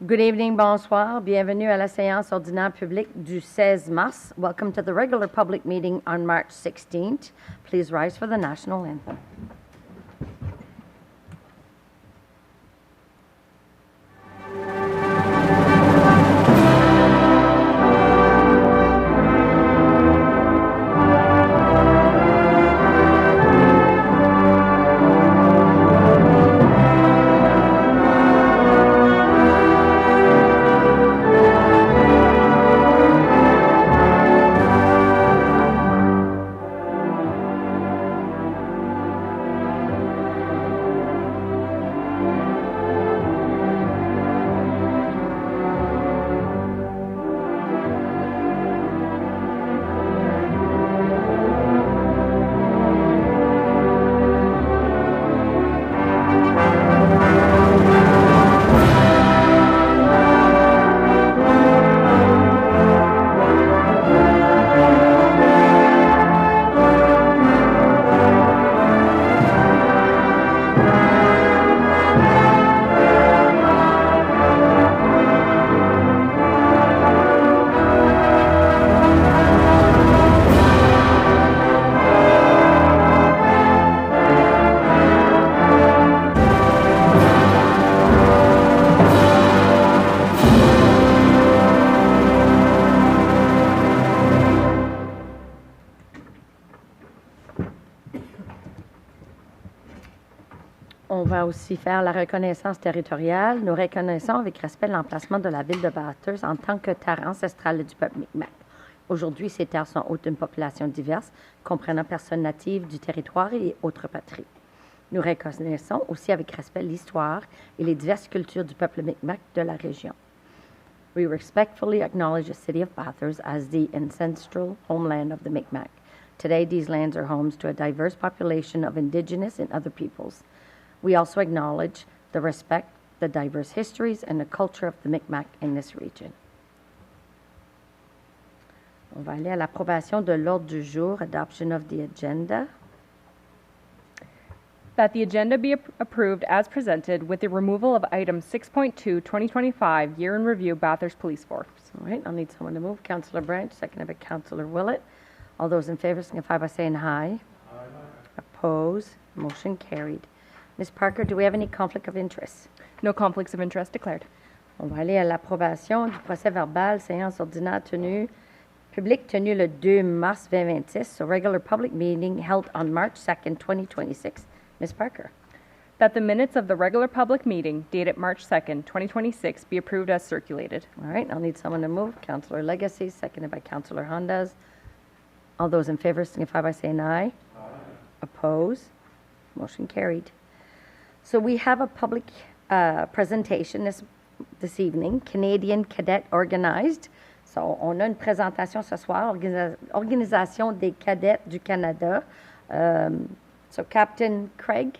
Good evening, bonsoir. Bienvenue à la séance ordinaire publique du 16 mars. Welcome to the regular public meeting on March 16th. Please rise for the national anthem. On va aussi faire la reconnaissance territoriale. Nous reconnaissons avec respect l'emplacement de la ville de Bathurst en tant que terre ancestrale du peuple Mi'kmaq. Aujourd'hui, ces terres sont hôtes d'une population diverse, comprenant personnes natives du territoire et autres patries. Nous reconnaissons aussi avec respect l'histoire et les diverses cultures du peuple Mi'kmaq de la région. We respectfully acknowledge the city of Bathurst as the ancestral homeland of the Mi'kmaq. Today, these lands are homes to a diverse population of indigenous and other peoples. We also acknowledge the respect, the diverse histories, and the culture of the Mi'kmaq in this region. On va aller à l'approbation de l'ordre du jour, adoption of the agenda. That the agenda be approved as presented with the removal of item 6.2, 2025, Year in Review, Bathurst Police Force. All right, I'll need someone to move. Councillor Branch, seconded by Councillor Willett. All those in favor signify by saying aye. Aye. Opposed? Motion carried. Ms. Parker, do we have any conflict of interest? No conflicts of interest declared. On va aller à l'approbation du procès verbal, séance ordinaire publique tenue le 2 mars 2026, so regular public meeting held on March 2nd, 2026. Ms. Parker. That the minutes of the regular public meeting dated March 2nd, 2026 be approved as circulated. All right, I'll need someone to move. Councillor Legacy, seconded by Councillor Hondas. All those in favor signify by saying aye. Aye. Opposed? Motion carried. So we have a public presentation this evening, Canadian Cadet Organized. So on a une présentation ce soir, Organisation des Cadets du Canada. So Captain Craig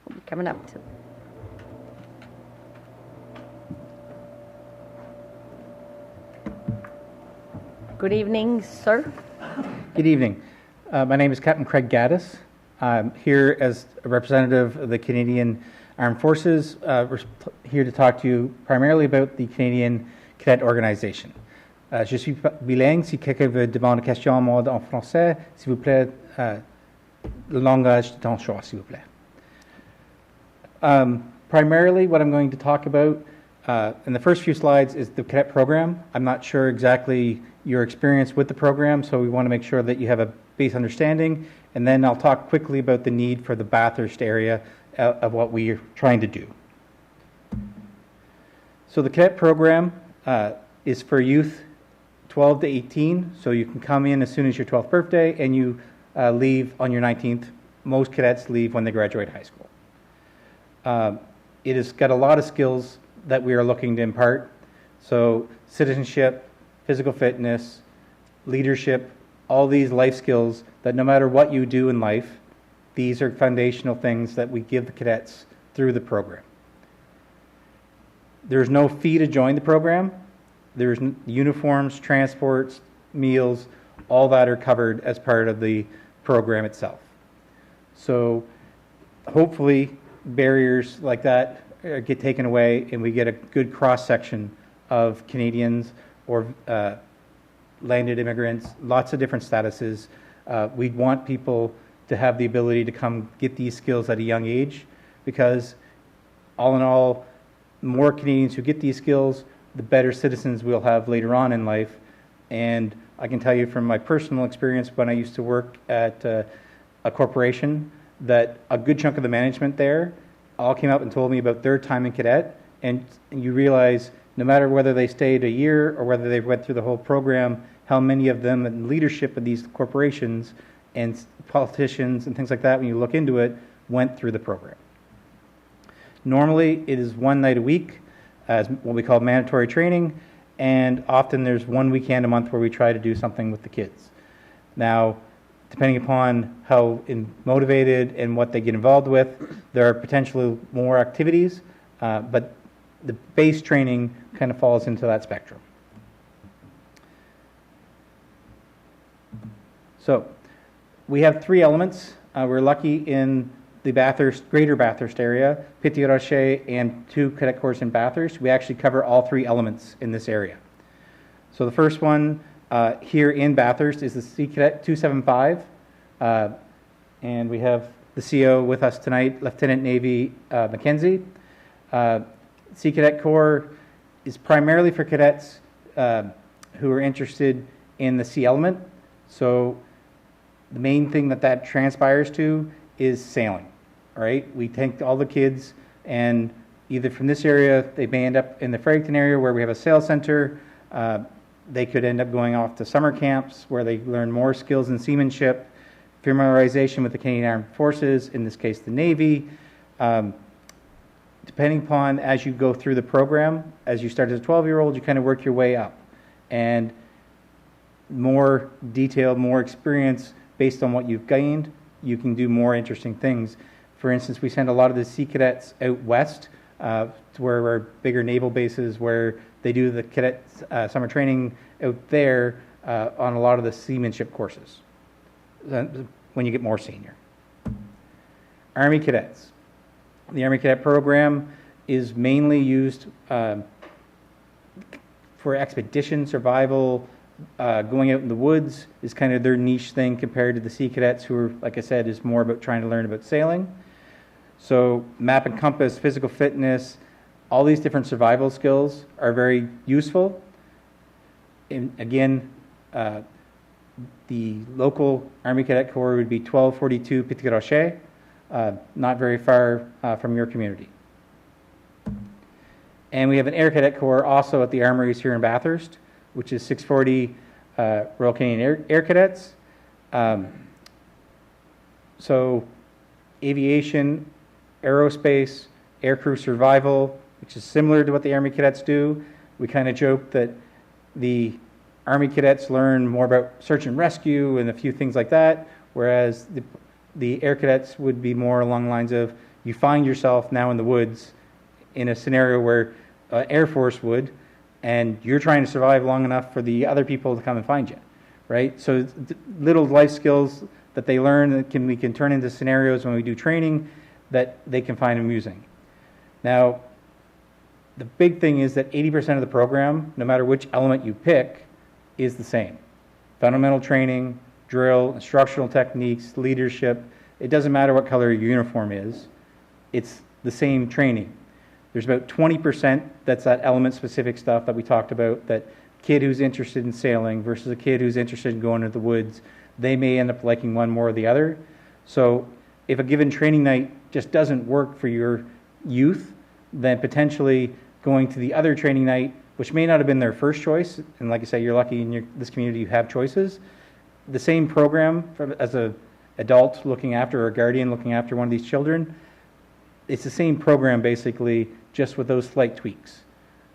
will be coming up to. Good evening, sir. Good evening. My name is Captain Craig Gaddis. I'm here as a representative of the Canadian Armed Forces. We're here to talk to you primarily about the Canadian Cadet Organization. Je suis bilingue. Si quelqu'un veut demander une question à moi en français, s'il vous plaît, le langage de ton choix, s'il vous plaît. Primarily, what I'm going to talk about in the first few slides is the cadet program. I'm not sure exactly your experience with the program, so we want to make sure that you have a base understanding, and then I'll talk quickly about the need for the Bathurst area of what we are trying to do. So the cadet program is for youth 12 to 18, so you can come in as soon as your 12th birthday, and you leave on your 19th. Most cadets leave when they graduate high school. It has got a lot of skills that we are looking to impart. So citizenship, physical fitness, leadership, all these life skills that no matter what you do in life, these are foundational things that we give the cadets through the program. There's no fee to join the program. There's uniforms, transports, meals, all that are covered as part of the program itself. So hopefully barriers like that get taken away, and we get a good cross-section of Canadians or landed immigrants, lots of different statuses. We'd want people to have the ability to come get these skills at a young age, because all in all, the more Canadians who get these skills, the better citizens we'll have later on in life. And I can tell you from my personal experience when I used to work at a corporation that a good chunk of the management there all came up and told me about their time in cadet, and you realize no matter whether they stayed a year or whether they went through the whole program, how many of them in leadership of these corporations and politicians and things like that, when you look into it, went through the program. Normally, it is one night a week as what we call mandatory training, and often there's one weekend a month where we try to do something with the kids. Now, depending upon how motivated and what they get involved with, there are potentially more activities, but the base training kind of falls into that spectrum. So, we have three elements. We're lucky in the greater Bathurst area, Petit-Rocher, and 2 cadet corps in Bathurst. We actually cover all 3 elements in this area. So the first one here in Bathurst is the Sea Cadet 275, and we have the CO with us tonight, Lieutenant Navy Mackenzie. Sea Cadet Corps is primarily for cadets who are interested in the sea element. So the main thing that transpires to is sailing. All right, we take all the kids, and either from this area, they may end up in the Fredericton area where we have a sail center. They could end up going off to summer camps where they learn more skills in seamanship, familiarization with the Canadian Armed Forces, in this case the Navy. Depending upon as you go through the program, as you start as a 12-year-old, you kind of work your way up. And more detailed, more experience based on what you've gained, you can do more interesting things. For instance, we send a lot of the Sea Cadets out west to where our bigger naval bases where they do the cadet summer training out there on a lot of the seamanship courses when you get more senior. Army Cadets. The Army Cadet program is mainly used for expedition, survival, going out in the woods is kind of their niche thing compared to the Sea Cadets who are, like I said, is more about trying to learn about sailing. So map and compass, physical fitness, all these different survival skills are very useful. And again, the local Army Cadet Corps would be 1242 Petit-Rocher, not very far from your community. And we have an Air Cadet Corps also at the armories here in Bathurst, which is 640 Royal Canadian Air Cadets. So aviation, aerospace, aircrew survival, which is similar to what the Army Cadets do. We kind of joke that the Army Cadets learn more about search and rescue and a few things like that, whereas the Air Cadets would be more along the lines of you find yourself now in the woods in a scenario where Air Force would, and you're trying to survive long enough for the other people to come and find you, right? So little life skills that they learn that we can turn into scenarios when we do training that they can find amusing. Now, the big thing is that 80% of the program, no matter which element you pick, is the same. Fundamental training, drill, instructional techniques, leadership. It doesn't matter what color your uniform is. It's the same training. There's about 20% that's that element-specific stuff that we talked about, that kid who's interested in sailing versus a kid who's interested in going into the woods, they may end up liking one more or the other. So if a given training night just doesn't work for your youth, then potentially going to the other training night, which may not have been their first choice, and like I say, you're lucky in this community you have choices, the same program as an adult looking after or a guardian looking after one of these children, it's the same program basically, just with those slight tweaks.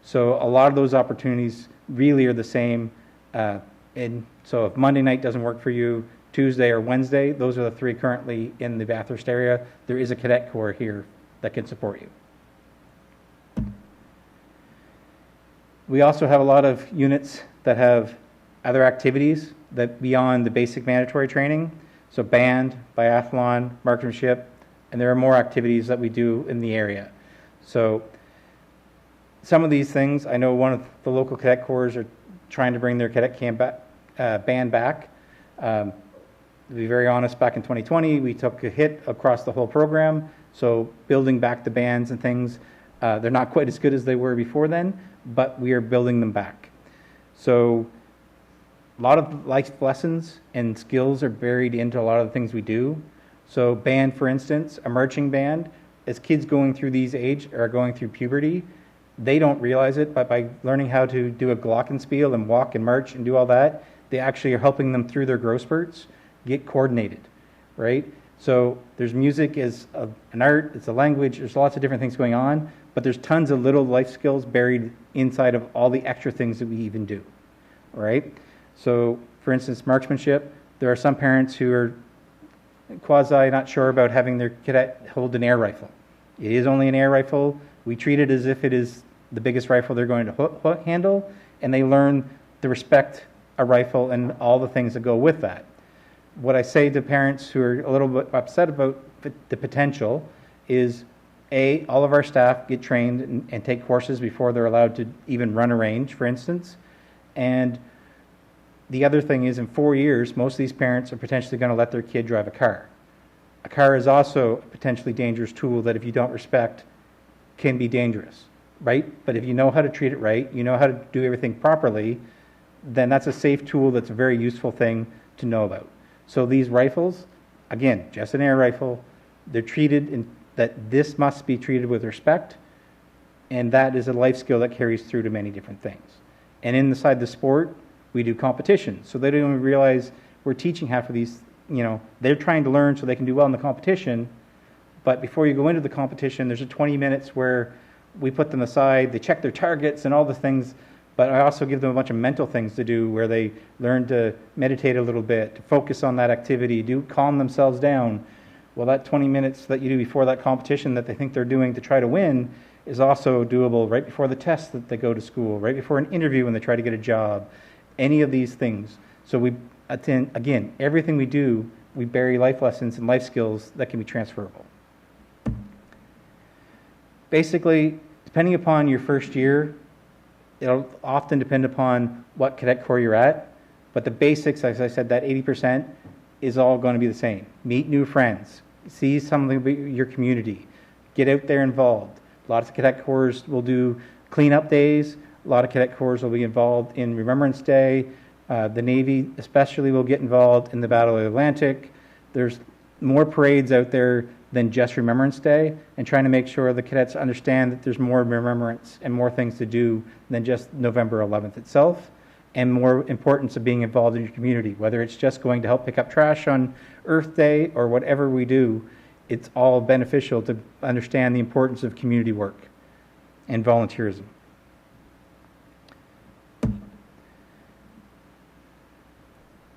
So a lot of those opportunities really are the same. And so if Monday night doesn't work for you, Tuesday or Wednesday, those are the 3 currently in the Bathurst area. There is a cadet corps here that can support you. We also have a lot of units that have other activities that beyond the basic mandatory training. So band, biathlon, marksmanship, and there are more activities that we do in the area. So some of these things, I know one of the local cadet corps are trying to bring their cadet band back. To be very honest, back in 2020, we took a hit across the whole program. So building back the bands and things, they're not quite as good as they were before then, but we are building them back. So a lot of life lessons and skills are buried into a lot of the things we do. So band, for instance, a marching band, as kids going through these age are going through puberty, they don't realize it, but by learning how to do a glockenspiel and walk and march and do all that, they actually are helping them through their growth spurts get coordinated, right? So there's music as an art, it's a language, there's lots of different things going on, but there's tons of little life skills buried inside of all the extra things that we even do, right? So, for instance, marksmanship, there are some parents who are quasi not sure about having their cadet hold an air rifle. It is only an air rifle. We treat it as if it is the biggest rifle they're going to handle, and they learn to respect a rifle and all the things that go with that. What I say to parents who are a little bit upset about the potential is, A, all of our staff get trained and take courses before they're allowed to even run a range, for instance. And the other thing is, in 4 years, most of these parents are potentially going to let their kid drive a car. A car is also a potentially dangerous tool that, if you don't respect, can be dangerous, right? But if you know how to treat it right, you know how to do everything properly, then that's a safe tool that's a very useful thing to know about. So these rifles, again, just an air rifle, they're treated in that this must be treated with respect, and that is a life skill that carries through to many different things. And inside the sport, we do competition. So they don't even realize we're teaching half of these, they're trying to learn so they can do well in the competition, but before you go into the competition, there's a 20 minutes where we put them aside, they check their targets and all the things, but I also give them a bunch of mental things to do where they learn to meditate a little bit, to focus on that activity, calm themselves down. Well, that 20 minutes that you do before that competition that they think they're doing to try to win is also doable right before the test that they go to school, right before an interview when they try to get a job, any of these things. So we attend, again, everything we do, we bury life lessons and life skills that can be transferable. Basically, depending upon your first year, it'll often depend upon what cadet corps you're at, but the basics, as I said, that 80% is all going to be the same. Meet new friends, see something about your community, get out there involved. Lots of cadet corps will do cleanup days. A lot of cadet corps will be involved in Remembrance Day. The Navy especially will get involved in the Battle of the Atlantic. There's more parades out there than just Remembrance Day, and trying to make sure the cadets understand that there's more remembrance and more things to do than just November 11th itself, and more importance of being involved in your community. Whether it's just going to help pick up trash on Earth Day or whatever we do, it's all beneficial to understand the importance of community work and volunteerism.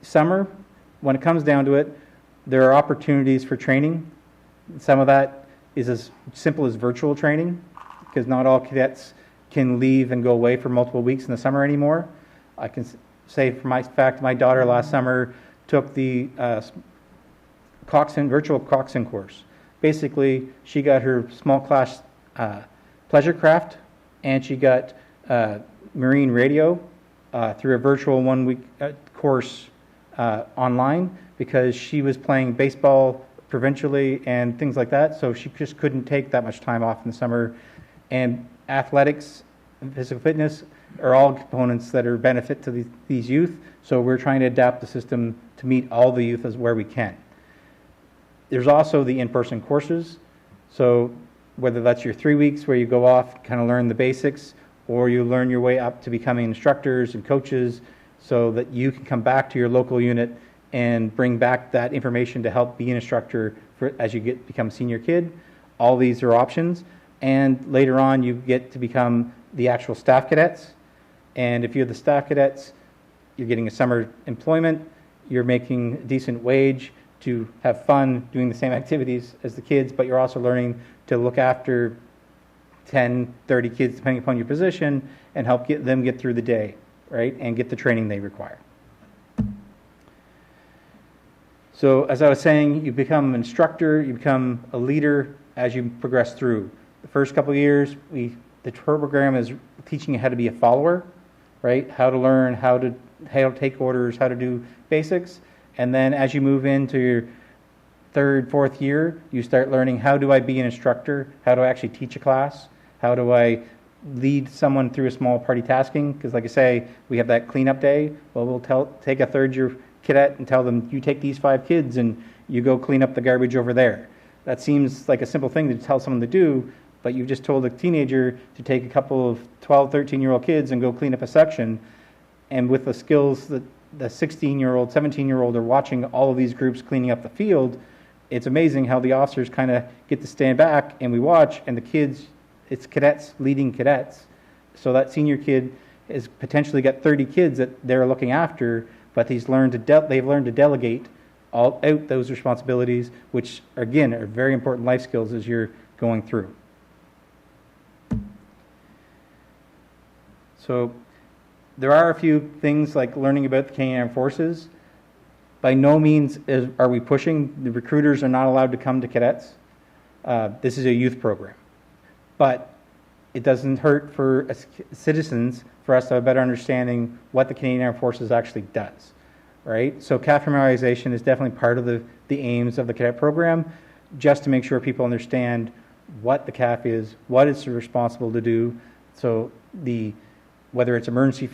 Summer, when it comes down to it, there are opportunities for training. Some of that is as simple as virtual training, because not all cadets can leave and go away for multiple weeks in the summer anymore. I can say for my fact, my daughter last summer took the virtual coxswain course. Basically, she got her small class pleasure craft, and she got marine radio through a virtual 1 week course online, because she was playing baseball provincially and things like that, so she just couldn't take that much time off in the summer. And athletics and physical fitness are all components that are benefit to these youth, so we're trying to adapt the system to meet all the youth as where we can. There's also the in-person courses, so whether that's your 3 weeks where you go off, kind of learn the basics, or you learn your way up to becoming instructors and coaches so that you can come back to your local unit and bring back that information to help be an instructor as you become a senior kid. All these are options. And later on, you get to become the actual staff cadets. And if you're the staff cadets, you're getting a summer employment, you're making a decent wage to have fun doing the same activities as the kids, but you're also learning to look after 10, 30 kids, depending upon your position, and help them get through the day, right, and get the training they require. So as I was saying, you become an instructor, you become a leader as you progress through. The first couple of years, the program is teaching you how to be a follower, right? How to learn, how to take orders, how to do basics. And then as you move into your third, fourth year, you start learning, how do I be an instructor? How do I actually teach a class? How do I lead someone through a small party tasking? Because like I say, we have that cleanup day. Well, we'll take a third-year cadet and tell them, you take these 5 kids and you go clean up the garbage over there. That seems like a simple thing to tell someone to do, but you've just told a teenager to take a couple of 12, 13-year-old kids and go clean up a section. And with the skills that the 16-year-old, 17-year-old are watching all of these groups cleaning up the field, it's amazing how the officers kind of get to stand back and we watch, and the kids, it's cadets leading cadets. So that senior kid has potentially got 30 kids that they're looking after, but they've learned to delegate all out those responsibilities, which again are very important life skills as you're going through. So there are a few things like learning about the Canadian Armed Forces. By no means are we pushing. The recruiters are not allowed to come to cadets. This is a youth program. But it doesn't hurt for citizens for us to have a better understanding what the Canadian Armed Forces actually does, right? So CAF familiarization is definitely part of the aims of the cadet program, just to make sure people understand what the CAF is, what it's responsible to do. So whether it's emergency,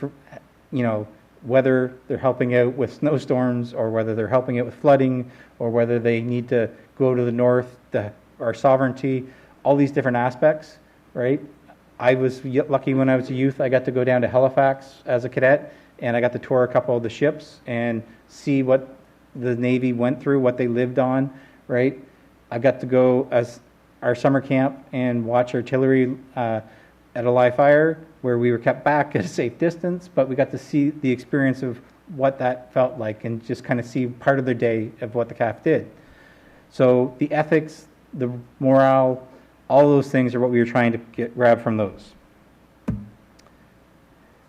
whether they're helping out with snowstorms, or whether they're helping out with flooding, or whether they need to go to the north, our sovereignty, all these different aspects, right? I was lucky when I was a youth. I got to go down to Halifax as a cadet, and I got to tour a couple of the ships and see what the Navy went through, what they lived on, right? I got to go as our summer camp and watch artillery at a live fire, where we were kept back at a safe distance, but we got to see the experience of what that felt like and just kind of see part of their day of what the CAF did. So the ethics, the morale, all those things are what we were trying to grab from those.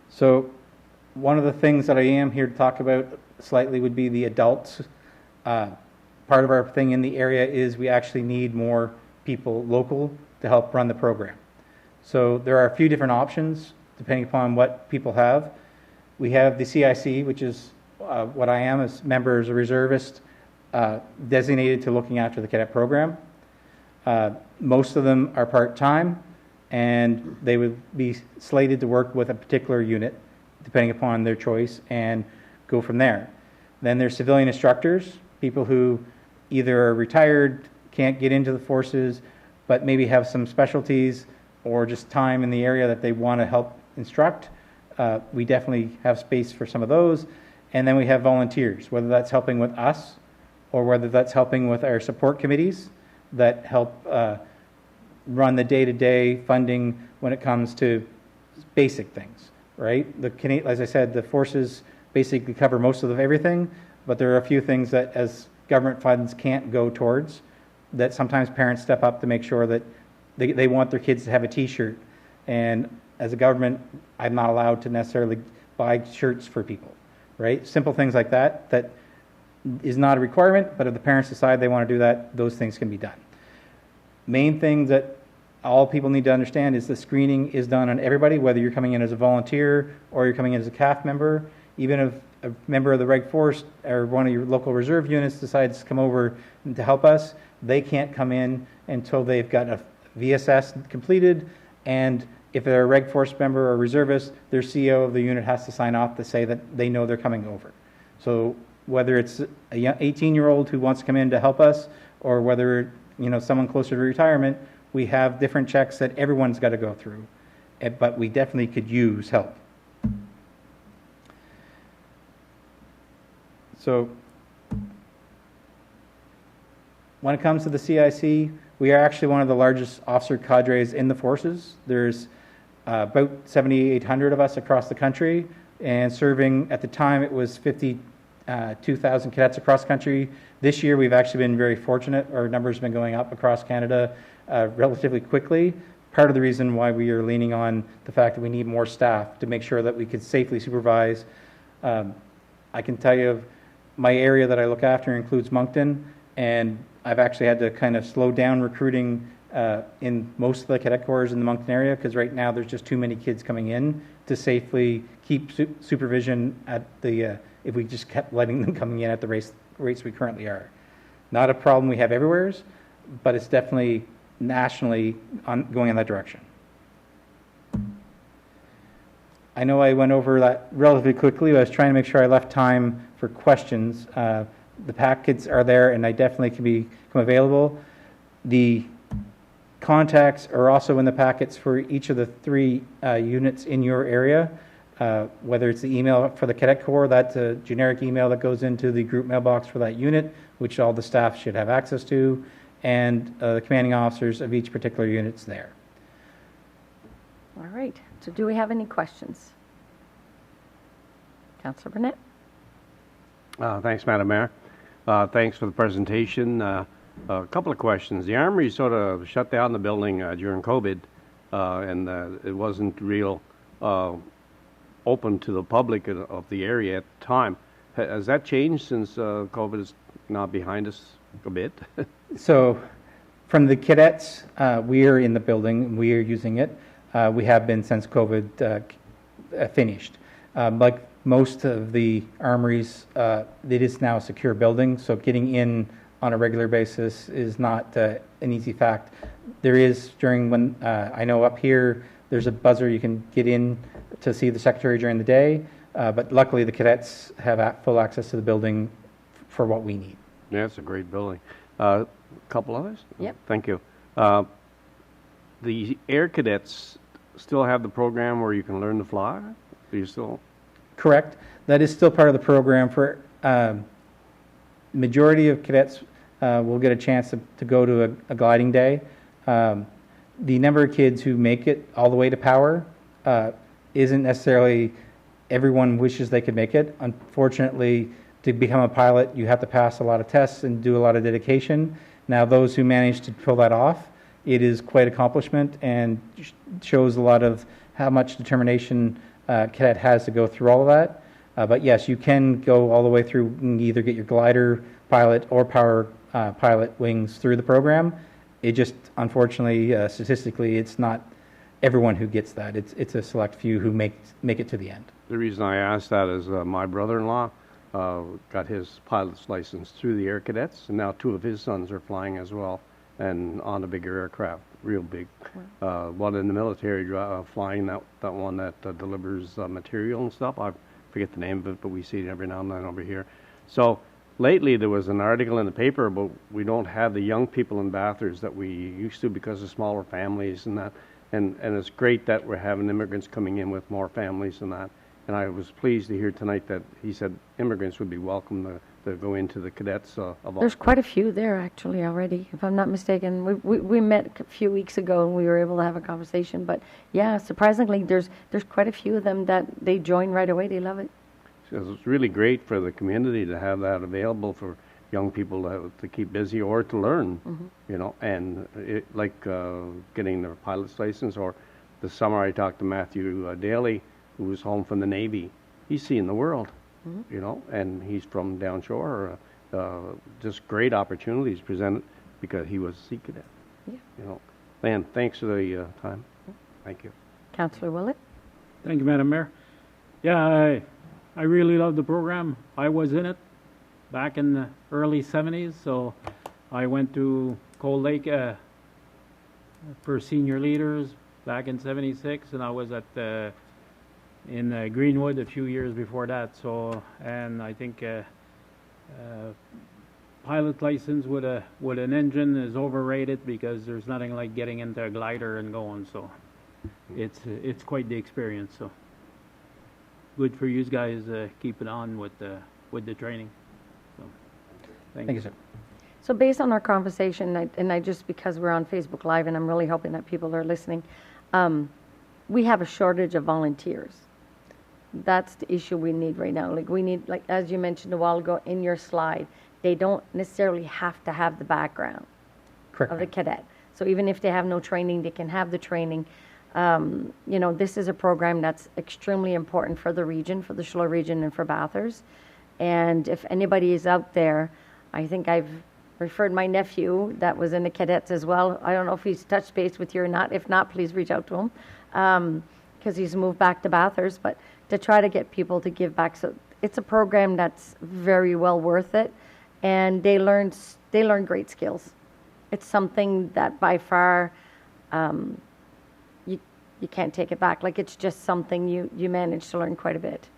So one of the things that I am here to talk about slightly would be the adults. Part of our thing in the area is we actually need more people local to help run the program. So there are a few different options depending upon what people have. We have the CIC, which is what I am as member as a reservist, designated to looking after the cadet program. Most of them are part-time, and they would be slated to work with a particular unit depending upon their choice and go from there. Then there's civilian instructors, people who either are retired, can't get into the forces, but maybe have some specialties or just time in the area that they want to help instruct. We definitely have space for some of those. And then we have volunteers, whether that's helping with us or whether that's helping with our support committees that help run the day-to-day funding when it comes to basic things, right? As I said, the forces basically cover most of everything, but there are a few things that as government funds can't go towards, that sometimes parents step up to make sure that they want their kids to have a T-shirt. And as a government, I'm not allowed to necessarily buy shirts for people, right? Simple things like that is not a requirement, but if the parents decide they want to do that, those things can be done. Main thing that all people need to understand is the screening is done on everybody, whether you're coming in as a volunteer or you're coming in as a CAF member. Even if a member of the Reg Force or one of your local reserve units decides to come over to help us, they can't come in until they've got a VSS completed, and if they're a Reg Force member or reservist, their CEO of the unit has to sign off to say that they know they're coming over. So whether it's a 18-year-old who wants to come in to help us, or whether someone closer to retirement, we have different checks that everyone's got to go through, but we definitely could use help. So when it comes to the CIC, we are actually one of the largest officer cadres in the forces. There's about 7,800 of us across the country, and serving at the time it was 52,000 cadets across the country. This year we've actually been very fortunate. Our numbers have been going up across Canada relatively quickly. Part of the reason why we are leaning on the fact that we need more staff to make sure that we can safely supervise. I can tell you my area that I look after includes Moncton, and I've actually had to kind of slow down recruiting in most of the cadet corps in the Moncton area, because right now there's just too many kids coming in to safely keep supervision at the, if we just kept letting them coming in at the rates we currently are. Not a problem we have everywhere, but it's definitely nationally going in that direction. I know I went over that relatively quickly, but I was trying to make sure I left time for questions. The packets are there, and I definitely can become available. The contacts are also in the packets for each of the 3 units in your area, whether it's the email for the Cadet Corps, that's a generic email that goes into the group mailbox for that unit, which all the staff should have access to, and the commanding officers of each particular unit's there. All right. So do we have any questions? Councillor Burnett? Thanks, Madam Mayor. Thanks for the presentation. A couple of questions. The Armory sort of shut down the building during COVID, and it wasn't real open to the public of the area at the time. Has that changed since COVID is now behind us a bit? So from the cadets, we are in the building. We are using it. We have been since COVID finished. Like most of the armories, it is now a secure building, so getting in on a regular basis is not an easy fact. There is during when, I know up here, there's a buzzer you can get in to see the secretary during the day, but luckily the cadets have full access to the building for what we need. Yeah, it's a great building. A couple others? Yep. Thank you. The Air Cadets still have the program where you can learn to fly? Do you still? Correct. That is still part of the program. For majority of cadets will get a chance to go to a gliding day. The number of kids who make it all the way to power isn't necessarily everyone wishes they could make it. Unfortunately, to become a pilot, you have to pass a lot of tests and do a lot of dedication. Now, those who manage to pull that off, it is quite an accomplishment and shows a lot of how much determination cadet has to go through all of that. But yes, you can go all the way through and either get your glider pilot or power pilot wings through the program. It just, unfortunately, statistically, it's not everyone who gets that. It's a select few who make it to the end. The reason I asked that is my brother-in-law got his pilot's license through the Air Cadets, and now 2 of his sons are flying as well, and on a bigger aircraft, real big. One in the military flying that one that delivers material and stuff. I forget the name of it, but we see it every now and then over here. So lately there was an article in the paper about we don't have the young people in Bathurst that we used to because of smaller families and that. And it's great that we're having immigrants coming in with more families and that. And I was pleased to hear tonight that he said immigrants would be welcome to go into the cadets. There's quite a few there actually already, if I'm not mistaken. We met a few weeks ago and we were able to have a conversation. But yeah, surprisingly, there's quite a few of them that they join right away. They love it. So it's really great for the community to have that available for young people to keep busy or to learn, you know, and getting their pilot's license. Or this summer I talked to Matthew Daly, who was home from the Navy. He's seeing the world, you know, and he's from down shore. Just great opportunities presented because he was a Sea Cadet. Yeah. You know, Lan, thanks for the time. Thank you. Councillor Willett? Thank you, Madam Mayor. Yeah, I really love the program. I was in it back in the early 70s, so I went to Cold Lake for senior leaders back in 76, and I was at in Greenwood a few years before that. So, and I think pilot license with an engine is overrated because there's nothing like getting into a glider and going. So, it's quite the experience. So, good for you guys. Keep it on with the training. So, thank you, sir. So based on our conversation, and I just because we're on Facebook Live, and I'm really hoping that people are listening, we have a shortage of volunteers. That's the issue we need right now. Like we need, like as you mentioned a while ago in your slide, they don't necessarily have to have the background of the cadet. So even if they have no training, they can have the training. You know, this is a program that's extremely important for the region, for the Schloer region, and for Bathurst. And if anybody is out there, I think I've referred my nephew that was in the cadets as well. I don't know if he's touched base with you or not. If not, please reach out to him because he's moved back to Bathurst. But to try to get people to give back, so it's a program that's very well worth it, and they learn great skills. It's something that by far you can't take it back. Like, it's just something you manage to learn quite a bit.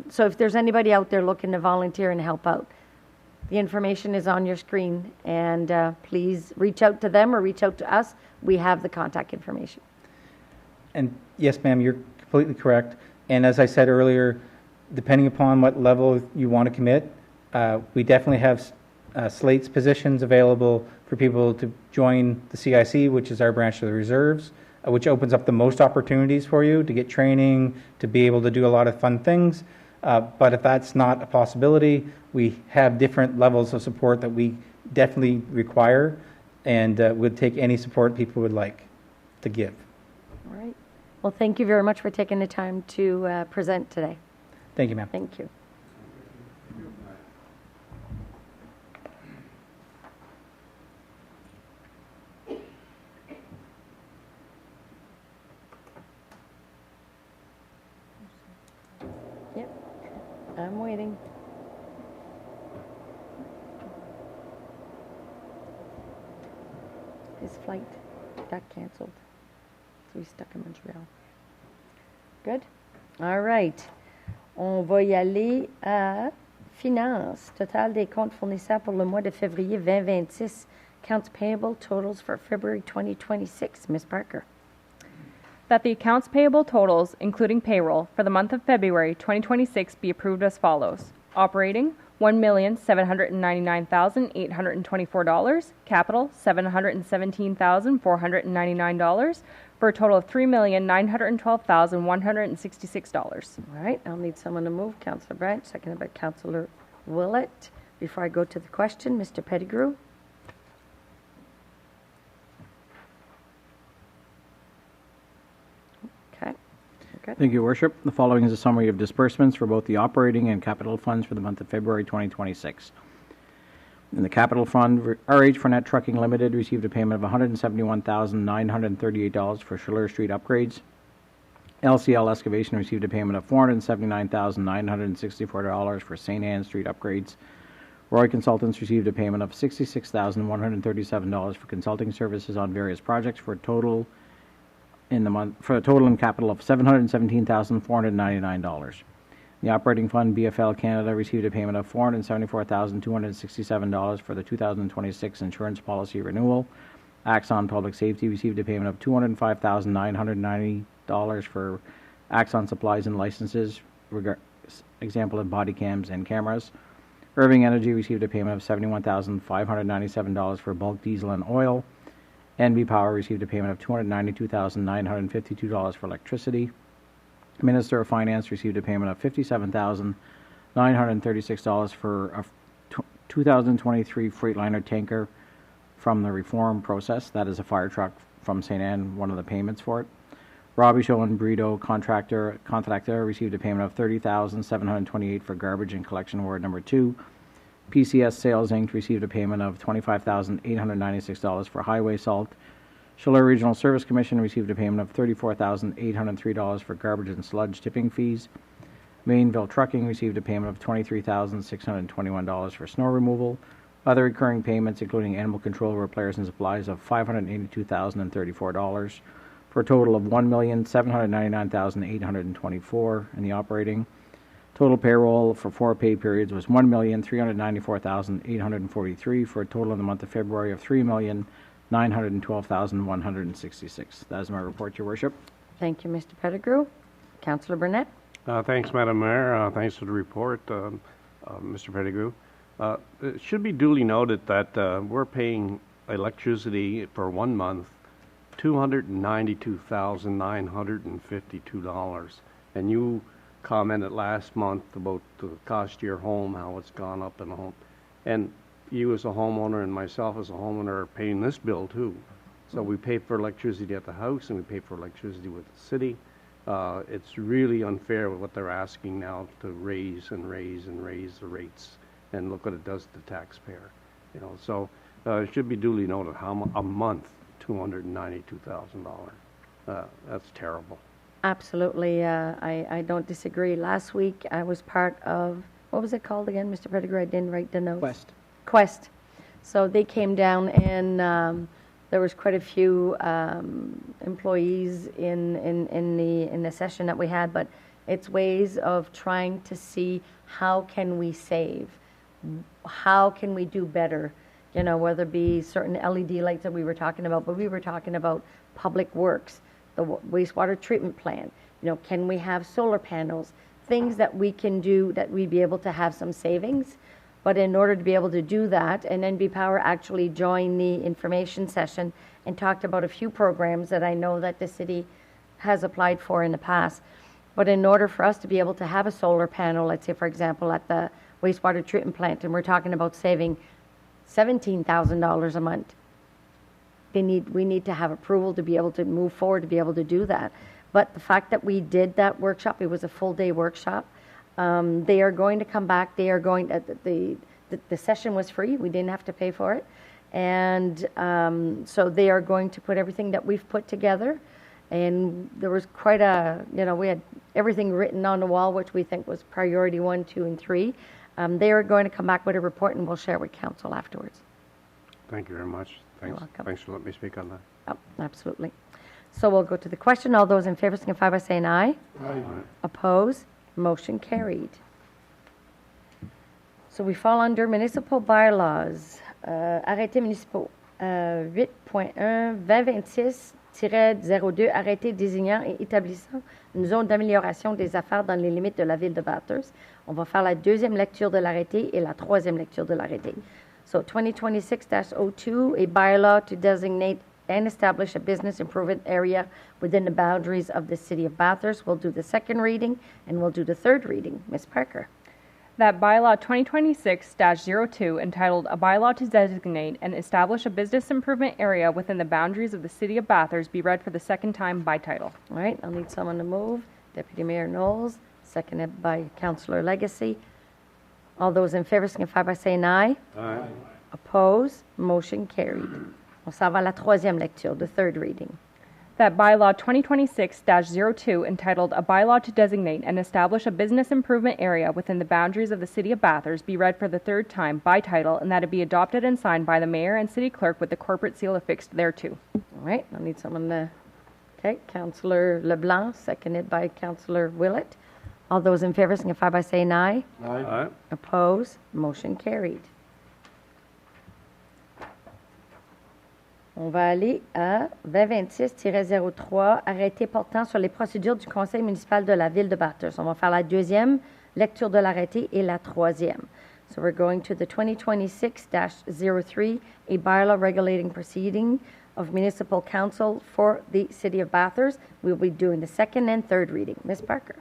So if there's anybody out there looking to volunteer and help out, the information is on your screen, and please reach out to them or reach out to us. We have the contact information. And yes, ma'am, you're completely correct. And as I said earlier, depending upon what level you want to commit, we definitely have slates positions available for people to join the CIC, which is our branch of the reserves, which opens up the most opportunities for you to get training, to be able to do a lot of fun things. But if that's not a possibility, we have different levels of support that we definitely require, and would take any support people would like to give. All right. Well, thank you very much for taking the time to present today. Thank you, ma'am. Thank you. Yep, I'm waiting. His flight got canceled, so he's stuck in Montreal. Good. All right. On va y aller à Finance. Total des comptes fournisseurs pour le mois de février 2026. Accounts payable totals for February 2026. Ms. Parker. That the accounts payable totals, including payroll, for the month of February 2026 be approved as follows. Operating, $1,799,824. Capital, $717,499, for a total of $3,912,166. All right. I'll need someone to move. Councillor Branch, seconded by Councillor Willett. Before I go to the question, Mr. Pettigrew. Okay. Good. Thank you, Your Worship. The following is a summary of disbursements for both the operating and capital funds for the month of February 2026. In the capital fund, RH for Net Trucking Limited received a payment of $171,938 for Schiller Street upgrades. LCL Excavation received a payment of $479,964 for St. Anne Street upgrades. Roy Consultants received a payment of $66,137 for consulting services on various projects for a total in capital of $717,499. The operating fund, BFL Canada, received a payment of $474,267 for the 2026 insurance policy renewal. Axon Public Safety received a payment of $205,990 for Axon supplies and licenses, example of body cams and cameras. Irving Energy received a payment of $71,597 for bulk diesel and oil. NV Power received a payment of $292,952 for electricity. Minister of Finance received a payment of $57,936 for a 2023 Freightliner tanker from the reform process. That is a fire truck from St. Anne, one of the payments for it. Robbie Show and Burrito Contractor received a payment of $30,728 for garbage and collection ward number 2. PCS Sales Inc. received a payment of $25,896 for highway salt. Schiller Regional Service Commission received a payment of $34,803 for garbage and sludge tipping fees. Mainville Trucking received a payment of $23,621 for snow removal. Other recurring payments, including animal control repairs and supplies, of $582,034, for a total of $1,799,824 in the operating. Total payroll for 4 pay periods was $1,394,843, for a total in the month of February of $3,912,166. That is my report, Your Worship. Thank you, Mr. Pettigrew. Councillor Burnett. Thanks, Madam Mayor. Thanks for the report, Mr. Pettigrew. It should be duly noted that we're paying electricity for 1 month $292,952. And you commented last month about the cost of your home, how it's gone up in the home. And you as a homeowner and myself as a homeowner are paying this bill too. So we pay for electricity at the house and we pay for electricity with the city. It's really unfair with what they're asking now to raise and raise and raise the rates. And look what it does to the taxpayer. You know, so it should be duly noted a month, $292,000. That's terrible. Absolutely. I don't disagree. Last week, I was part of, what was it called again, Mr. Pettigrew? I didn't write the notes. Quest. So they came down and there was quite a few employees in the session that we had, but it's ways of trying to see how can we save, how can we do better, you know, whether it be certain LED lights that we were talking about, but we were talking about public works, the wastewater treatment plant, you know, can we have solar panels, things that we can do that we'd be able to have some savings. But in order to be able to do that, and NB Power actually joined the information session and talked about a few programs that I know that the city has applied for in the past. But in order for us to be able to have a solar panel, let's say, for example, at the wastewater treatment plant, and we're talking about saving $17,000 a month, we need to have approval to be able to move forward, to be able to do that. But the fact that we did that workshop, it was a full-day workshop. They are going to come back. They are going. The session was free. We didn't have to pay for it, and so they are going to put everything that we've put together. And there was quite a, you know, we had everything written on the wall, which we think was priority 1, 2, and 3. They are going to come back with a report, and we'll share with council afterwards. Thank you very much. Thanks. You're welcome. Thanks for letting me speak on that. Oh, absolutely. So we'll go to the question. All those in favor signify by saying aye. Aye. Opposed? Motion carried. So we fall under municipal bylaws. Arrêtés municipaux. 8.1, 2026-02, arrêté désignant et établissant une zone d'amélioration des affaires dans les limites de la ville de Bathurst. On va faire la deuxième lecture de l'arrêté et la troisième lecture de l'arrêté. So 2026-02, a bylaw to designate and establish a business improvement area within the boundaries of the city of Bathurst. We'll do the second reading and we'll do the third reading. Ms. Parker. That bylaw 2026-02, entitled A Bylaw to Designate and Establish a Business Improvement Area within the Boundaries of the City of Bathurst, be read for the second time by title. All right, I'll need someone to move. Deputy Mayor Knowles, seconded by Councillor Legacy. All those in favor signify by saying aye. Aye. Opposed? Motion carried. On s'en va à la troisième lecture, the third reading. That bylaw 2026-02, entitled A Bylaw to Designate and Establish a Business Improvement Area within the Boundaries of the City of Bathurst, be read for the third time by title, and that it be adopted and signed by the mayor and city clerk with the corporate seal affixed thereto. All right, I'll need someone to... Okay, Councillor LeBlanc, seconded by Councillor Willett. All those in favor signify by saying aye. Aye. Opposed? Motion carried. On va aller à 2026-03, arrêté portant sur les procédures du Conseil municipal de la ville de Bathurst. On va faire la deuxième lecture de l'arrêté et la troisième. So we're going to the 2026-03, a bylaw regulating proceeding of municipal council for the city of Bathurst. We'll be doing the second and third reading. Ms. Parker.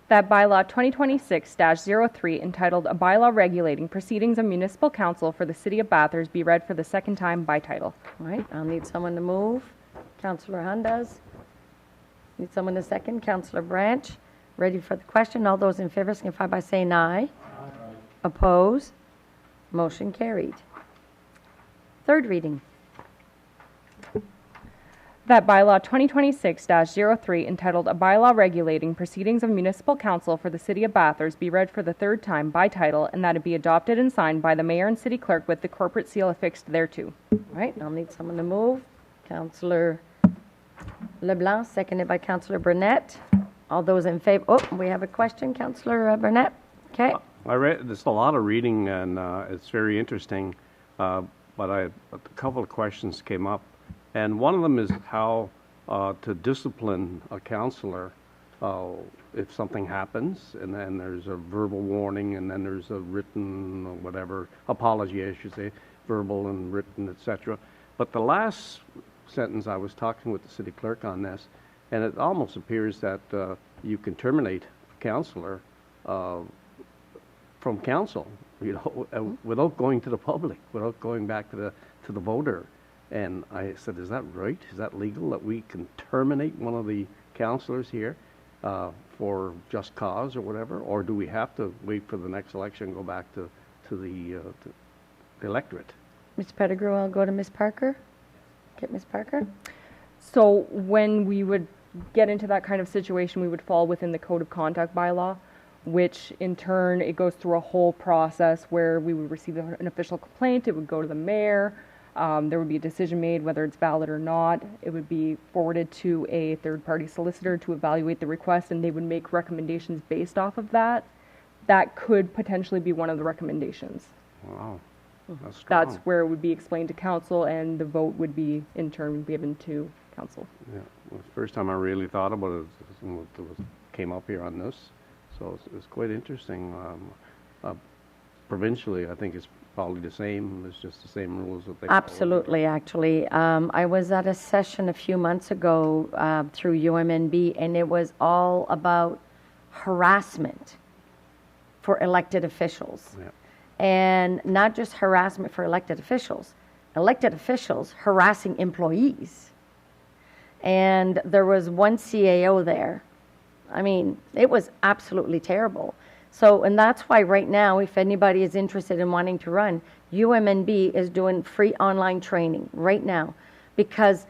That bylaw 2026-03, entitled A Bylaw Regulating Proceedings of Municipal Council for the City of Bathurst, be read for the second time by title. All right, I'll need someone to move. Councillor Hundas. Need someone to second. Councillor Branch. Ready for the question. All those in favor signify by saying aye. Aye. Opposed? Motion carried. Third reading. That bylaw 2026-03, entitled A Bylaw Regulating Proceedings of Municipal Council for the City of Bathurst, be read for the third time by title, and that it be adopted and signed by the mayor and city clerk with the corporate seal affixed thereto. All right, I'll need someone to move. Councillor LeBlanc, seconded by Councillor Burnett. All those in favor. Oh, we have a question, Councillor Burnett. Okay. I read, there's a lot of reading and it's very interesting, but a couple of questions came up. And one of them is how to discipline a counselor if something happens, and then there's a verbal warning, and then there's a written, or whatever, apology, I should say, verbal and written, etc. But the last sentence, I was talking with the city clerk on this, and it almost appears that you can terminate a counselor from council, you know, without going to the public, without going back to the voter. And I said, is that right? Is that legal that we can terminate one of the councillors here for just cause or whatever? Or do we have to wait for the next election and go back to the electorate. Ms. Pettigrew, I'll go to Ms. Parker. Get Ms. Parker. So when we would get into that kind of situation, we would fall within the code of conduct bylaw, which in turn, it goes through a whole process where we would receive an official complaint, it would go to the mayor, there would be a decision made whether it's valid or not. It would be forwarded to a third-party solicitor to evaluate the request, and they would make recommendations based off of that. That could potentially be one of the recommendations. Wow, that's strong. That's where it would be explained to council, and the vote would be in turn given to council. Yeah, well, the first time I really thought about it came up here on this, so it's quite interesting. Provincially, I think it's probably the same. It's just the same rules that they follow. Absolutely, actually. I was at a session a few months ago through UMNB, and it was all about harassment for elected officials. Yeah. And not just harassment for elected officials harassing employees. And there was one CAO there. I mean, it was absolutely terrible. So, and that's why right now, if anybody is interested in wanting to run, UMNB is doing free online training right now, because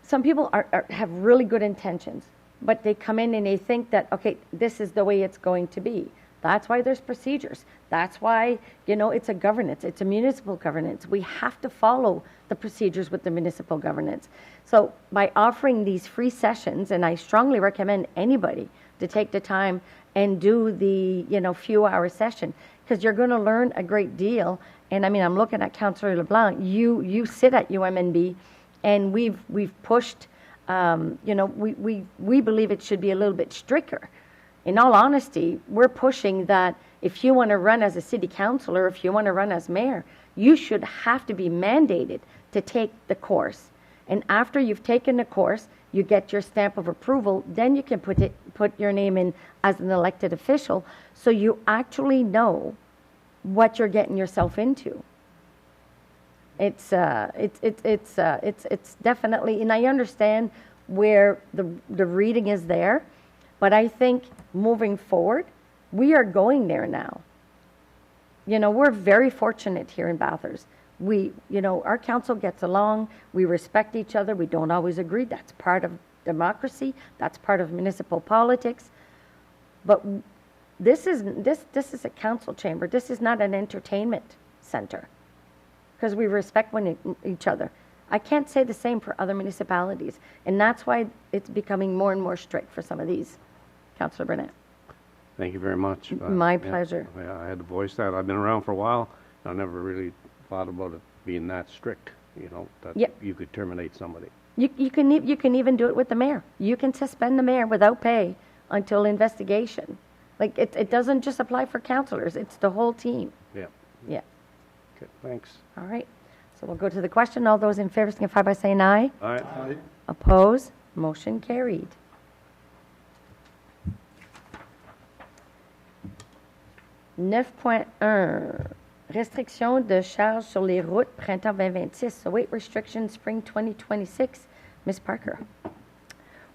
some people have really good intentions, but they come in and they think that, okay, this is the way it's going to be. That's why there's procedures. That's why, it's a governance. It's a municipal governance. We have to follow the procedures with the municipal governance. So by offering these free sessions, and I strongly recommend anybody to take the time and do the, few-hour session, because you're going to learn a great deal. And I mean, I'm looking at Councillor LeBlanc. You sit at UMNB, and we've pushed, we believe it should be a little bit stricter. In all honesty, we're pushing that if you want to run as a city councillor, if you want to run as mayor, you should have to be mandated to take the course. And after you've taken the course, you get your stamp of approval, then you can put your name in as an elected official, so you actually know what you're getting yourself into. It's definitely, and I understand where the reading is there, but I think moving forward, we are going there now. We're very fortunate here in Bathurst. Our council gets along. We respect each other. We don't always agree. That's part of democracy. That's part of municipal politics. But this is a council chamber. This is not an entertainment center, because we respect each other. I can't say the same for other municipalities, and that's why it's becoming more and more strict for some of these. Councillor Burnett. Thank you very much. My pleasure. Yeah, I had to voice that. I've been around for a while. I never really thought about it being that strict, that you could terminate somebody. You can even do it with the mayor. You can suspend the mayor without pay until investigation. Like, it doesn't just apply for councillors. It's the whole team. Yeah. Yeah. Okay, thanks. All right. So we'll go to the question. All those in favor signify by saying aye. Aye. Oppose? Motion carried. 9.1, restriction de charges sur les routes printemps 2026. So weight restriction spring 2026. Ms. Parker.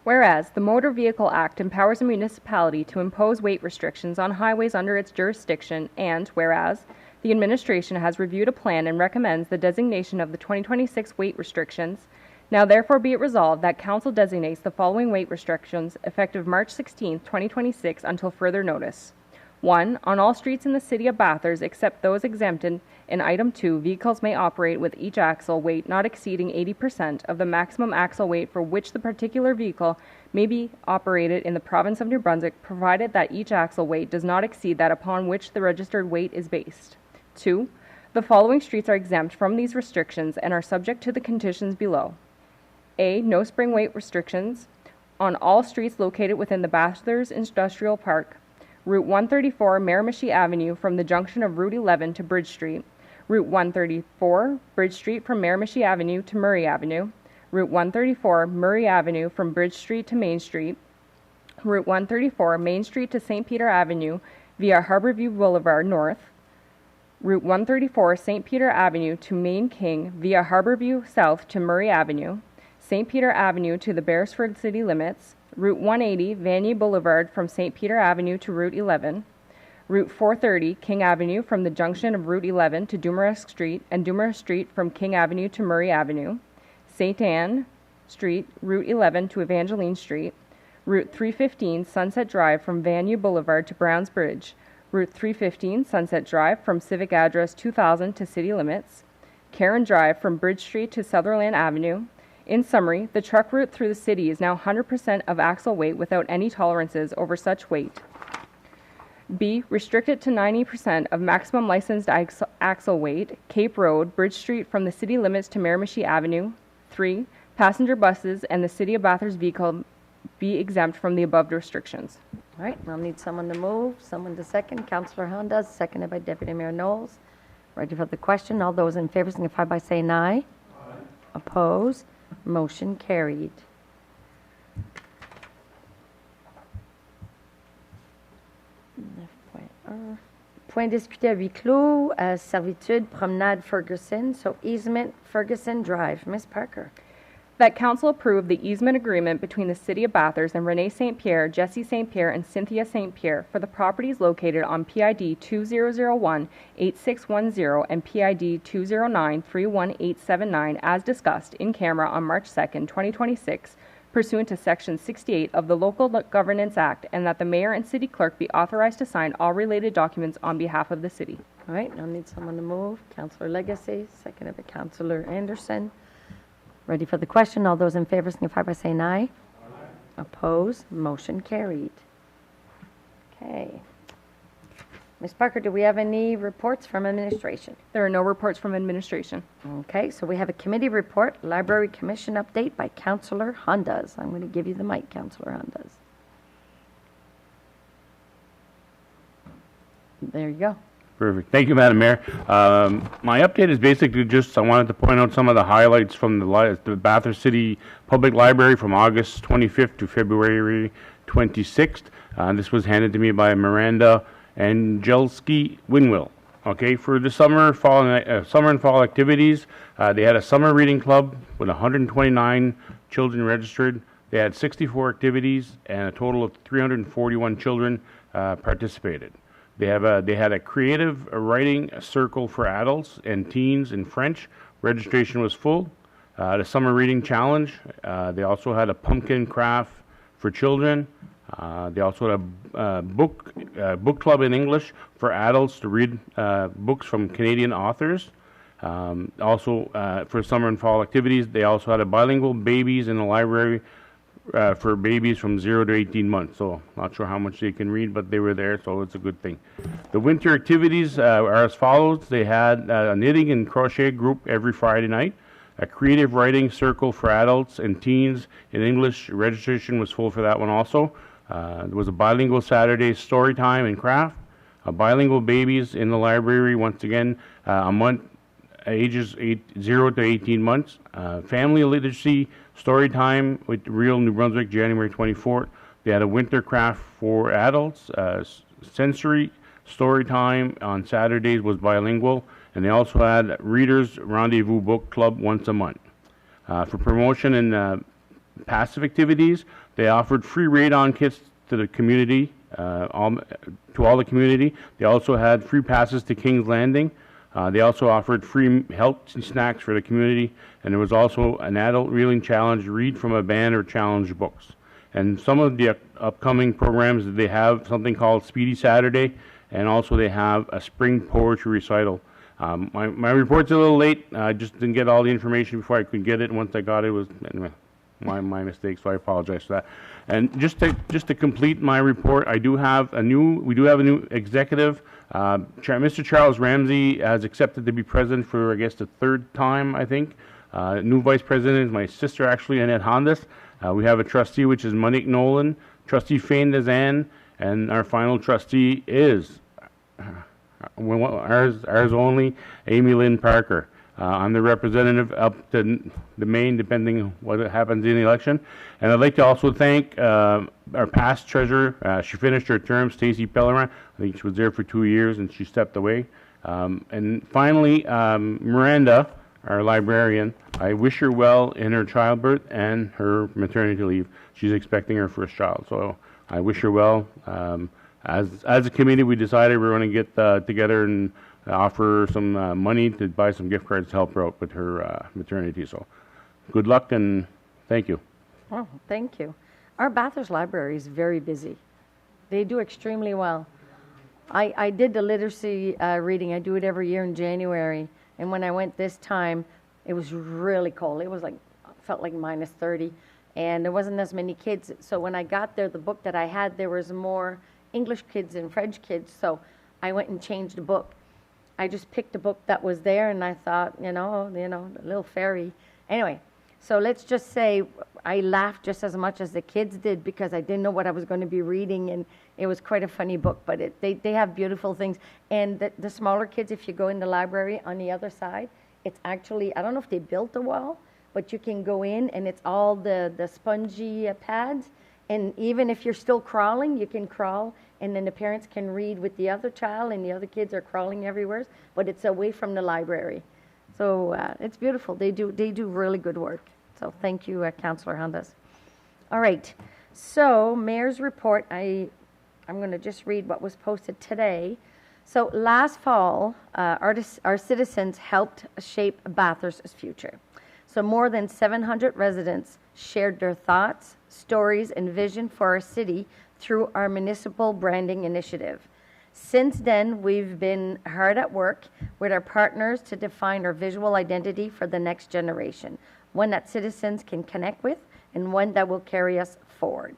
Whereas the Motor Vehicle Act empowers a municipality to impose weight restrictions on highways under its jurisdiction, and whereas the administration has reviewed a plan and recommends the designation of the 2026 weight restrictions, now therefore be it resolved that Council designates the following weight restrictions effective March 16, 2026 until further notice. 1. On all streets in the City of Bathurst, except those exempted in Item 2, vehicles may operate with each axle weight not exceeding 80% of the maximum axle weight for which the particular vehicle may be operated in the province of New Brunswick, provided that each axle weight does not exceed that upon which the registered weight is based. 2. The following streets are exempt from these restrictions and are subject to the conditions below. A. No spring weight restrictions on all streets located within the Bathurst Industrial Park, Route 134, Miramichi Avenue from the junction of Route 11 to Bridge Street, Route 134, Bridge Street from Miramichi Avenue to Murray Avenue, Route 134, Murray Avenue from Bridge Street to Main Street, Route 134, Main Street to St. Peter Avenue via Harborview Boulevard North, Route 134, St. Peter Avenue to Main King via Harborview South to Murray Avenue, St. Peter Avenue to the Beresford city limits, Route 180, Vanier Boulevard from St. Peter Avenue to Route 11, Route 430, King Avenue from the junction of Route 11 to Dumaresque Street and Dumaresque Street from King Avenue to Murray Avenue. St. Anne Street, Route 11 to Evangeline Street. Route 315, Sunset Drive from Vanu Boulevard to Browns Bridge. Route 315, Sunset Drive from Civic Address 2000 to City Limits. Karen Drive from Bridge Street to Sutherland Avenue. In summary, the truck route through the city is now 100% of axle weight without any tolerances over such weight. B. Restricted to 90% of maximum licensed axle weight, Cape Road, Bridge Street from the city limits to Miramichi Avenue. 3. Passenger buses and the City of Bathurst vehicle be exempt from the above restrictions. All right, I'll need someone to move, someone to second. Councillor Honda, seconded by Deputy Mayor Knowles. Ready for the question? All those in favor signify by saying aye. Aye. Opposed? Motion carried. Point disputé à huis clos, servitude, promenade Ferguson, so easement Ferguson Drive. Ms. Parker. That Council approve the easement agreement between the City of Bathurst and Renee St. Pierre, Jesse St. Pierre, and Cynthia St. Pierre for the properties located on PID 2001-8610 and PID 209-31879 as discussed in camera on March 2nd, 2026, pursuant to Section 68 of the Local Governance Act, and that the Mayor and City Clerk be authorized to sign all related documents on behalf of the City. All right, I'll need someone to move. Councillor Legacy, seconded by Councillor Anderson. Ready for the question? All those in favor signify by saying aye. Aye. Opposed? Motion carried. Okay. Ms. Parker, do we have any reports from administration? There are no reports from administration. Okay, so we have a committee report, Library Commission update by Councillor Hondas. I'm going to give you the mic, Councillor Hondas. There you go. Perfect. Thank you, Madam Mayor. My update is basically just I wanted to point out some of the highlights from the Bathurst City Public Library from August 25th to February 26th. This was handed to me by Miranda Angelski Winwill. Okay, for the summer and fall activities, they had a summer reading club with 129 children registered. They had 64 activities and a total of 341 children participated. They had a creative writing circle for adults and teens in French. Registration was full. The summer reading challenge. They also had a pumpkin craft for children. They also had a book club in English for adults to read books from Canadian authors. Also, for summer and fall activities, they also had a bilingual babies in the library for babies from 0 to 18 months. So, not sure how much they can read, but they were there, so it's a good thing. The winter activities are as follows. They had a knitting and crochet group every Friday night. A creative writing circle for adults and teens in English. Registration was full for that one also. There was a bilingual Saturday story time and craft. Bilingual babies in the library, once again, a month, ages 0 to 18 months. Family literacy story time with Real New Brunswick, January 24th. They had a winter craft for adults. Sensory story time on Saturdays was bilingual. And they also had Readers Rendezvous Book Club once a month. For promotion and passive activities, they offered free radon kits to the community, to all the community. They also had free passes to King's Landing. They also offered free healthy snacks for the community, and there was also an adult reading challenge, read from a band or challenge books. And some of the upcoming programs, they have something called Speedy Saturday, and also they have a spring poetry recital. My report's a little late. I just didn't get all the information before I could get it. Once I got it, it was anyway, my mistake, so I apologize for that. And just to complete my report, we do have a new executive. Mr. Charles Ramsey has accepted to be president for, I guess, the third time, I think. New vice president is my sister, actually, Annette Hondas. We have a trustee, which is Monique Nolan, trustee Fane Dezanne, and our final trustee is ours only, Amy Lynn Parker. I'm the representative up to the Maine, depending on what happens in the election. And I'd like to also thank our past treasurer. She finished her term, Stacy Pellerin. I think she was there for 2 years, and she stepped away. And finally, Miranda, our librarian, I wish her well in her childbirth and her maternity leave. She's expecting her first child, so I wish her well. As a committee, we decided we were going to get together and offer some money to buy some gift cards to help her out with her maternity. So good luck and thank you. Oh, thank you. Our Bathurst Library is very busy. They do extremely well. I did the literacy reading. I do it every year in January. And when I went this time, it was really cold. It was like, felt like minus 30. And there wasn't as many kids. So when I got there, the book that I had, there was more English kids and French kids. So I went and changed the book. I just picked a book that was there, and I thought, the little fairy. Anyway, so let's just say I laughed just as much as the kids did because I didn't know what I was going to be reading, and it was quite a funny book, but they have beautiful things. And the smaller kids, if you go in the library on the other side, it's actually, I don't know if they built the wall, but you can go in, and it's all the spongy pads. And even if you're still crawling, you can crawl, and then the parents can read with the other child, and the other kids are crawling everywhere, but it's away from the library. So it's beautiful. They do really good work. So thank you, Councillor Handas. All right. So Mayor's report, I'm going to just read what was posted today. So last fall, our citizens helped shape Bathurst's future. So more than 700 residents shared their thoughts, stories, and vision for our city through our municipal branding initiative. Since then, we've been hard at work with our partners to define our visual identity for the next generation, one that citizens can connect with and one that will carry us forward.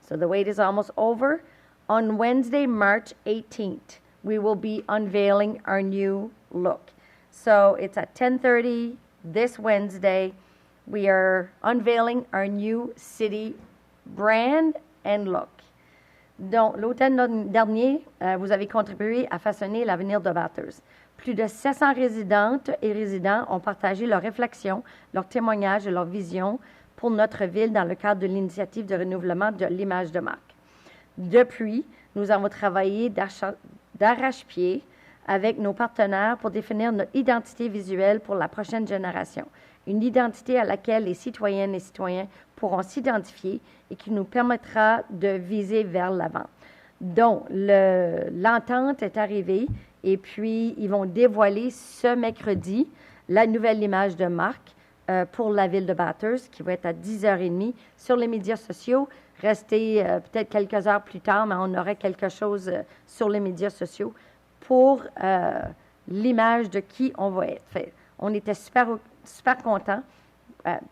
So the wait is almost over. On Wednesday, March 18th, we will be unveiling our new look. So it's at 10:30 this Wednesday. We are unveiling our new city brand and look. Donc, l'automne dernier, vous avez contribué à façonner l'avenir de Bathurst. Plus de 700 résidentes et résidents ont partagé leurs réflexions, leurs témoignages et leurs visions pour notre ville dans le cadre de l'initiative de renouvellement de l'image de marque. Depuis, nous avons travaillé d'arrache-pied avec nos partenaires pour définir notre identité visuelle pour la prochaine génération. Une identité à laquelle les citoyennes et citoyens pourront s'identifier et qui nous permettra de viser vers l'avant. Donc, l'entente est arrivée et puis ils vont dévoiler ce mercredi la nouvelle image de marque pour la ville de Bathurst qui va être à 10h30 sur les médias sociaux. Restez peut-être quelques heures plus tard, mais on aurait quelque chose sur les médias sociaux pour l'image de qui on va être. Fait, on était super contents.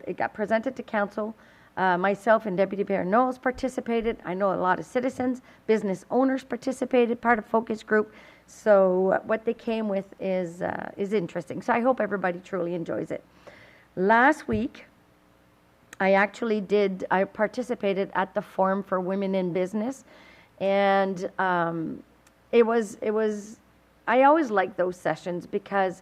It got presented to council. Myself and Deputy Mayor Knowles participated. I know a lot of citizens, business owners participated, part of focus group. So what they came with is interesting. So I hope everybody truly enjoys it. Last week, I participated at the Forum for Women in Business, and it was. I always like those sessions because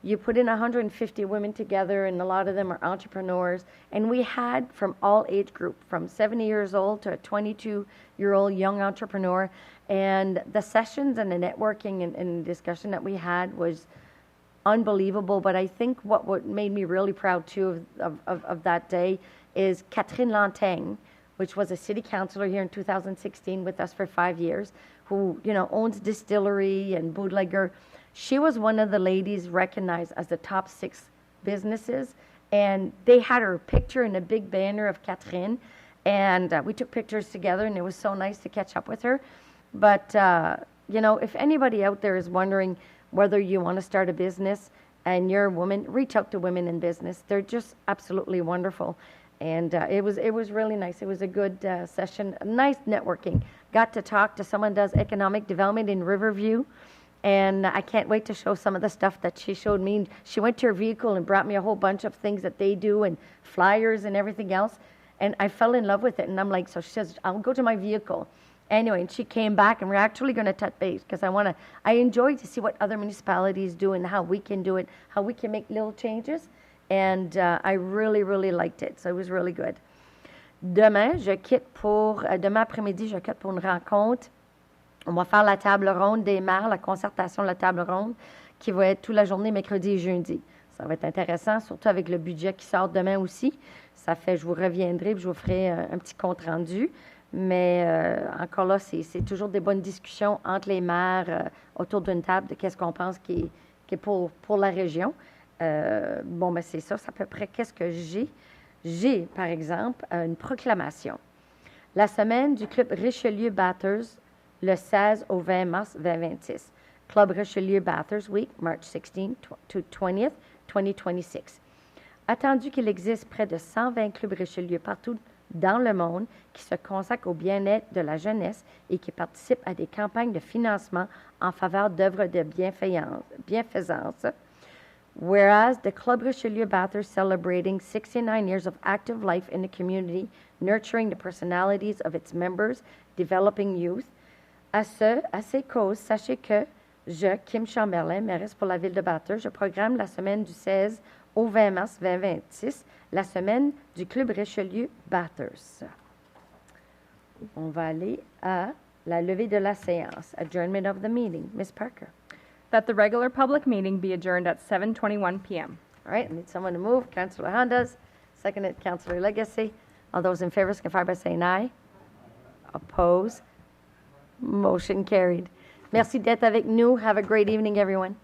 you put in 150 women together, and a lot of them are entrepreneurs. And we had from all age group, from 70 years old to a 22-year-old young entrepreneur. And the sessions and the networking and discussion that we had was unbelievable. But I think what made me really proud, too, of that day is Catherine Lantaigne, which was a city councilor here in 2016 with us for 5 years, who, owns distillery and bootlegger. She was one of the ladies recognized as the top 6 businesses, and they had her picture in a big banner of Catherine, and we took pictures together, and it was so nice to catch up with her. But, if anybody out there is wondering whether you want to start a business and you're a woman, reach out to Women in Business. They're just absolutely wonderful. And it was really nice. It was a good session, nice networking. Got to talk to someone who does economic development in Riverview. And I can't wait to show some of the stuff that she showed me. She went to her vehicle and brought me a whole bunch of things that they do and flyers and everything else. And I fell in love with it. And I'm like, so she says, I'll go to my vehicle. Anyway, and she came back, and we're actually going to touch base because I enjoy to see what other municipalities do and how we can do it, how we can make little changes. And I really, really liked it. So it was really good. Demain après-midi, je quitte pour une rencontre. On va faire la table ronde des maires, la concertation de la table ronde, qui va être toute la journée, mercredi et jeudi. Ça va être intéressant, surtout avec le budget qui sort demain aussi. Ça fait, je vous reviendrai, puis je vous ferai un petit compte-rendu. Mais encore là, c'est toujours des bonnes discussions entre les maires autour d'une table de qu'est-ce qu'on pense qui est pour la région. Bon, ben c'est ça, c'est à peu près qu'est-ce que j'ai. J'ai, par exemple, une proclamation. La semaine du Club Richelieu Bathurst, le 16 au 20 mars 2026. Club Richelieu Bathurst Week, March 16 to 20th, 2026. Attendu qu'il existe près de 120 clubs Richelieu partout dans le monde qui se consacrent au bien-être de la jeunesse et qui participent à des campagnes de financement en faveur d'œuvres de bienfaisance. Whereas the Club Richelieu Bathurst celebrating 69 years of active life in the community, nurturing the personalities of its members, developing youth. À ces causes, sachez que je, Kim Chamberlain, mairesse pour la ville de Bathurst, je programme la semaine du 16 au 20 mars 2026, la semaine du Club Richelieu Bathurst. On va aller à la levée de la séance, adjournment of the meeting. Ms. Parker. That the regular public meeting be adjourned at 7:21 p.m. All right, I need someone to move. Councillor Hondas, seconded Councillor Legacy. All those in favor signify by saying aye. Oppose. Motion carried. Merci d'être avec nous. Have a great evening, everyone.